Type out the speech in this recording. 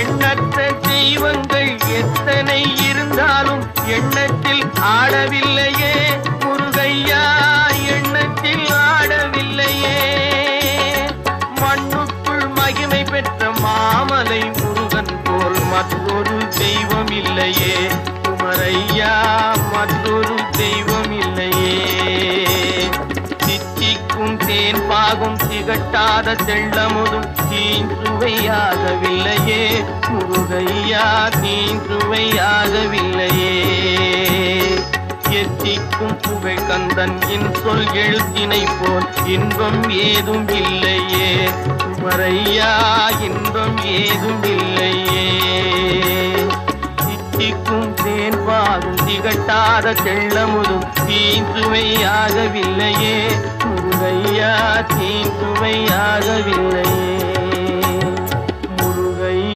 எண்ணற்ற தெய்வங்கள் எத்தனை இருந்தாலும் எண்ணத்தில் ஆடவில்லையே முருகையா, எண்ணத்தில் ஆடவில்லையே. மண்ணுக்குள் மகிமை பெற்ற மாமலை முருகன் போல் மற்றொரு தெய்வம் இல்லையே குமரையா, மற்றொரு தெய்வம் இல்லையே. தித்திக்கும் தேன் பாகும் திகட்டாத தெள்ளமுதும் தீஞ்சுவையாகவில்லையே முருகையா, தீஞ்சுவையாகவில்லையே. எத்திக்கும் புகை கந்தன் சொல் எழுத்தினை போல் இன்பம் ஏதும் இல்லையே குமரையா, இன்பம் ஏதும் இல்லையே. தித்திக்கும் தேன் பாகும் திகட்டாத தெள்ளமுதும் தீஞ்சுவையாகவில்லையே முருகையா, தீஞ்சுவையாகவில்லையே.